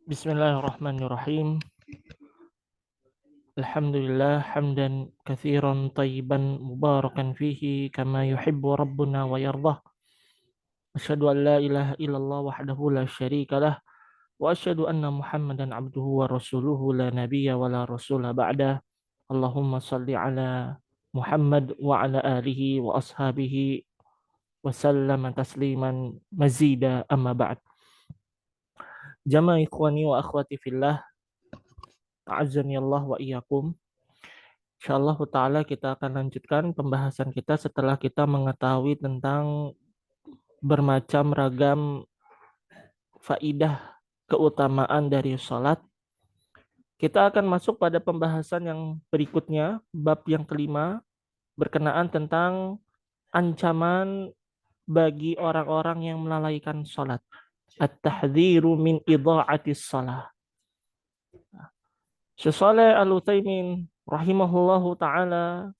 Bismillahirrahmanirrahim. Alhamdulillah hamdan katsiran tayyiban mubarakan fihi kama yuhibbu rabbuna wa yardah. Asyhadu an la ilaha illallah wahdahu la syarikalah wa asyhadu anna Muhammadan abduhu wa rasuluhu la nabiyya wa la rasula ba'da. Allahumma salli ala Muhammad wa ala alihi wa ashabihi wa sallama tasliman mazida amma ba'd. Jamaah ikhwani wa akhwati fillah, a'azzani Allah wa iyyakum. Insyaallah ta'ala kita akan lanjutkan pembahasan kita setelah kita mengetahui tentang bermacam ragam faidah keutamaan dari sholat. Kita akan masuk pada pembahasan yang berikutnya, bab yang kelima, berkenaan tentang ancaman bagi orang-orang yang melalaikan sholat. At-tahdhiru min idha'atis sholat. Syekh Shalih Al-Utsaimin rahimahullahu ta'ala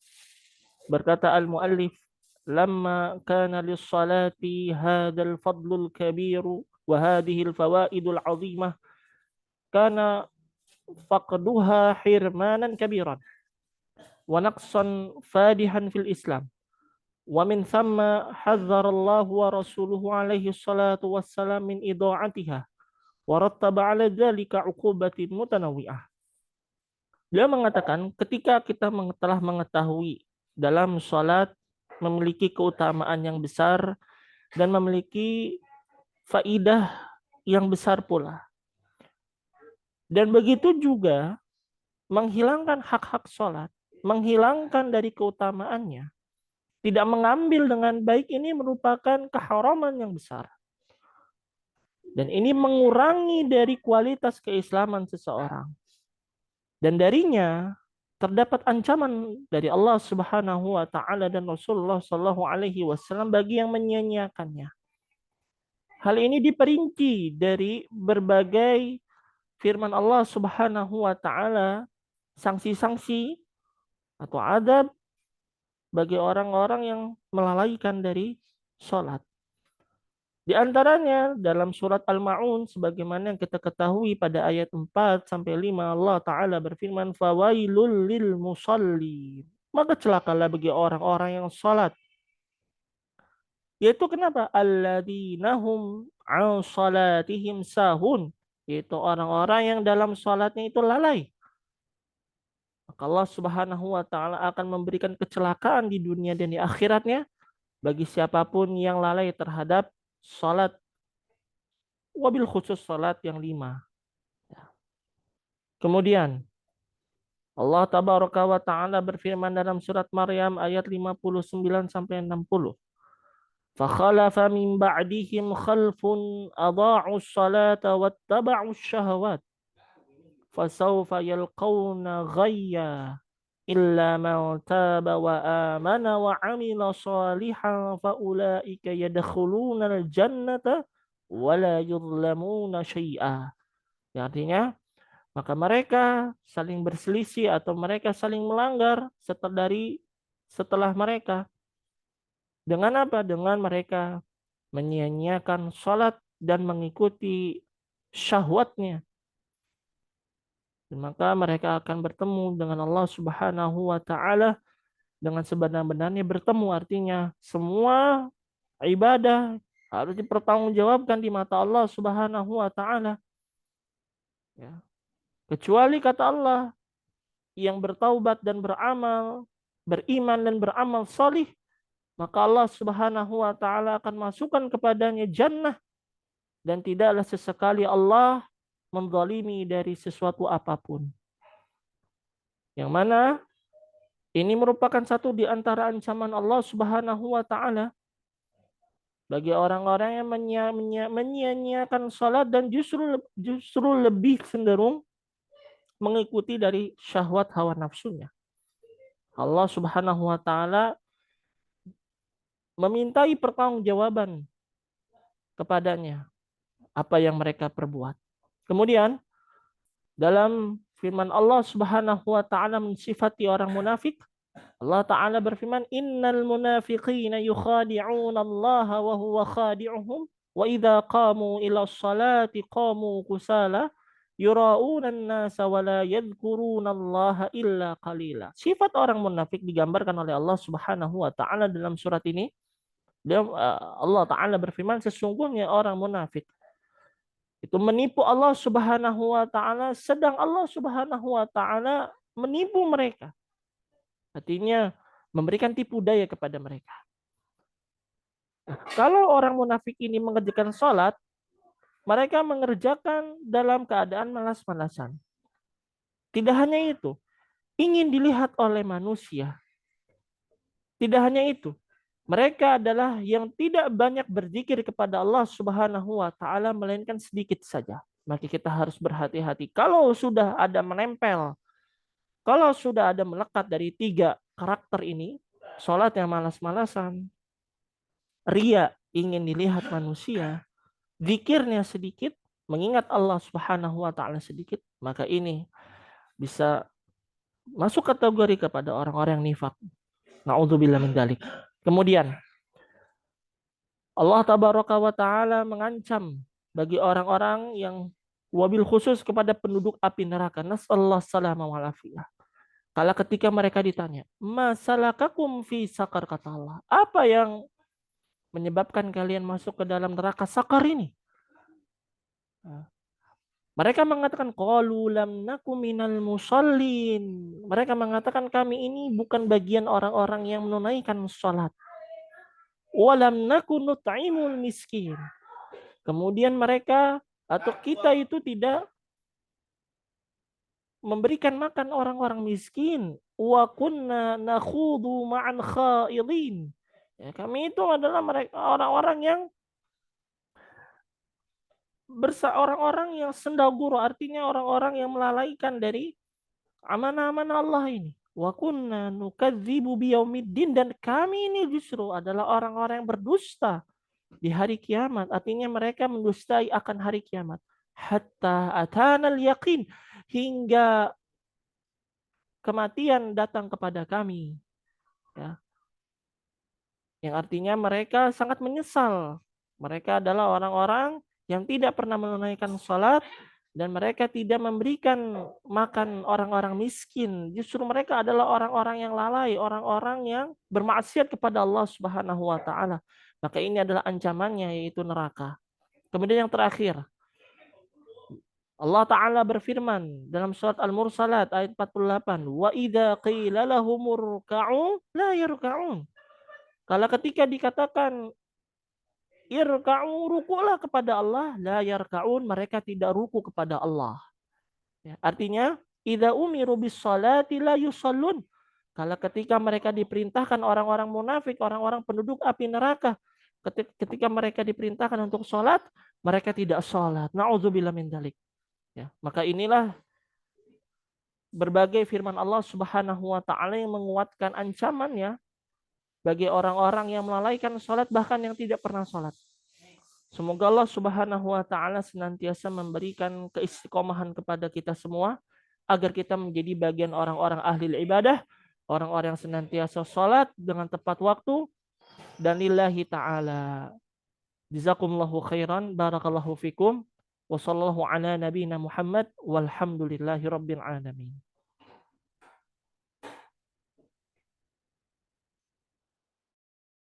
berkata al-muallif, lamma kana lis-salati hadzal fadlul kabiru wa hadhihi al-fawaidul 'azimah kana faqduha hirmanan kabiran wa naqsan fadihan fil Islam wa min thamma hadzara Allah wa rasuluhu alaihi salatu wassalam min idha'atiha wa rattaba 'ala dzalika 'uqubatin mutanawwi'ah. Dia mengatakan ketika kita telah mengetahui dalam salat memiliki keutamaan yang besar dan memiliki faidah yang besar pula. Dan begitu juga menghilangkan hak-hak sholat, menghilangkan dari keutamaannya, tidak mengambil dengan baik, ini merupakan keharaman yang besar. Dan ini mengurangi dari kualitas keislaman seseorang. Dan darinya terdapat ancaman dari Allah Subhanahu wa taala dan Rasulullah sallallahu alaihi wasallam bagi yang menyia-nyiakannya. Hal ini diperinci dari berbagai firman Allah Subhanahu wa taala, sanksi-sanksi atau adab bagi orang-orang yang melalaikan dari salat. Di antaranya dalam surat Al-Ma'un sebagaimana yang kita ketahui pada ayat 4 sampai 5, Allah taala berfirman, fawailul lil musallin. Maka celakalah bagi orang-orang yang salat. Yaitu kenapa? Alladzina hum an salatihim sahun. Yaitu orang-orang yang dalam salatnya itu lalai. Maka Allah Subhanahu wa taala akan memberikan kecelakaan di dunia dan di akhiratnya bagi siapapun yang lalai terhadap salat, wabil khusus salat yang 5. Kemudian Allah tabaraka wa taala berfirman dalam surat Maryam ayat 59 sampai 60. فَخَلَفَ مِنْ بَعْدِهِمْ خَلْفٌ أَضَاعُوا الصَّلَاةَ وَاتَّبَعُوا الشَّهَوَاتِ فَسَوْفَ يَلْقَوْنَ غَيًّا إِلَّا مَنْ تَابَ وَآمَنَ وَعَمِلَ صَالِحًا فَأُولَئِكَ يَدْخُلُونَ الْجَنَّةَ وَلَا يُظْلَمُونَ شَيْئًا. Artinya, maka mereka saling berselisih atau mereka saling melanggar setelah mereka. Dengan apa? Dengan mereka menyia-nyiakan sholat dan mengikuti syahwatnya. Dan maka mereka akan bertemu dengan Allah Subhanahu wa taala dengan sebenar-benarnya bertemu. Artinya semua ibadah harus dipertanggungjawabkan di mata Allah Subhanahu wa taala. Ya. Kecuali kata Allah, yang bertaubat dan beramal, beriman dan beramal salih, maka Allah Subhanahu wa taala akan masukkan kepadanya jannah dan tidaklah sesekali Allah menzalimi dari sesuatu apapun. Yang mana ini merupakan satu di antara ancaman Allah Subhanahu wa taala bagi orang-orang yang menyia-nyiakan salat dan justru lebih cenderung mengikuti dari syahwat hawa nafsunya. Allah Subhanahu wa taala memintai pertanggungjawaban kepadanya apa yang mereka perbuat. Kemudian dalam firman Allah Subhanahu wa taala mensifati orang munafik, Allah taala berfirman, innal munafiqina yukhadi'una Allah wa huwa khadi'uhum wa idza qamu ila sholati qamu kusala yura'unan nasa wa la yadhkurunallaha illa qalila. Sifat orang munafik digambarkan oleh Allah Subhanahu wa taala dalam surat ini. Allah taala berfirman, sesungguhnya orang munafik itu menipu Allah Subhanahu wa taala, sedang Allah Subhanahu wa taala menipu mereka. Artinya memberikan tipu daya kepada mereka. Nah, kalau orang munafik ini mengerjakan sholat, mereka mengerjakan dalam keadaan malas-malasan. Tidak hanya itu, ingin dilihat oleh manusia. Tidak hanya itu, mereka adalah yang tidak banyak berzikir kepada Allah Subhanahu wa taala melainkan sedikit saja. Maka kita harus berhati-hati. Kalau sudah ada menempel, kalau sudah ada melekat dari 3 karakter ini, sholat yang malas-malasan, ria, ingin dilihat manusia, zikirnya sedikit, mengingat Allah Subhanahu wa taala sedikit, maka ini bisa masuk kategori kepada orang-orang yang nifak. Na'udzubillah min dzalik. Kemudian Allah tabaraka wa taala mengancam bagi orang-orang yang wabil khusus kepada penduduk api neraka. Nasallahu salama wal afiyah. Kala ketika mereka ditanya, "Masalakakum fi sakar?" kata Allah. Apa yang menyebabkan kalian masuk ke dalam neraka sakar ini? Mereka mengatakan qalu lam naku minal musallin. Mereka mengatakan kami ini bukan bagian orang-orang yang menunaikan salat. Walam naku nut'imul miskin. Kemudian mereka atau kita itu tidak memberikan makan orang-orang miskin. Wa kunna nakhudu ma'an khaidin. Ya, kami itu adalah mereka orang-orang yang orang-orang yang sendaguru, artinya orang-orang yang melalaikan dari amanah-amanah Allah ini. Wa kunna nukadzibu biyaumiddin, dan kami ini justru adalah orang-orang yang berdusta di hari kiamat. Artinya mereka mendustai akan hari kiamat. Hatta atanal yaqin, hingga kematian datang kepada kami. Ya. Yang artinya mereka sangat menyesal. Mereka adalah orang-orang yang tidak pernah menunaikan salat, dan mereka tidak memberikan makan orang-orang miskin. Justru mereka adalah orang-orang yang lalai, orang-orang yang bermaksiat kepada Allah Subhanahu wa taala. Maka ini adalah ancamannya, yaitu neraka. Kemudian yang terakhir, Allah taala berfirman dalam surat Al-Mursalat ayat 48, "Wa idza qila lahumur ruk'u la yarka'un." Kalau ketika dikatakan irka'u, rukulah kepada Allah, la yarka'un, mereka tidak ruku kepada Allah. Ya, artinya, idza umiru bis salati la yusallun. Kalau ketika mereka diperintahkan, orang-orang munafik, orang-orang penduduk api neraka, ketika mereka diperintahkan untuk sholat, mereka tidak sholat. Na'udzubillah min dzalik. Ya, maka inilah berbagai firman Allah Subhanahu wa taala yang menguatkan ancamannya bagi orang-orang yang melalaikan sholat, bahkan yang tidak pernah sholat. Semoga Allah Subhanahu wa taala senantiasa memberikan keistiqomahan kepada kita semua, agar kita menjadi bagian orang-orang ahli ibadah, orang-orang yang senantiasa sholat dengan tepat waktu, dan lillahi ta'ala. Jazakumullahu khairan, barakallahu fikum, wa sallallahu ala nabiyina Muhammad, walhamdulillahi rabbil alamin.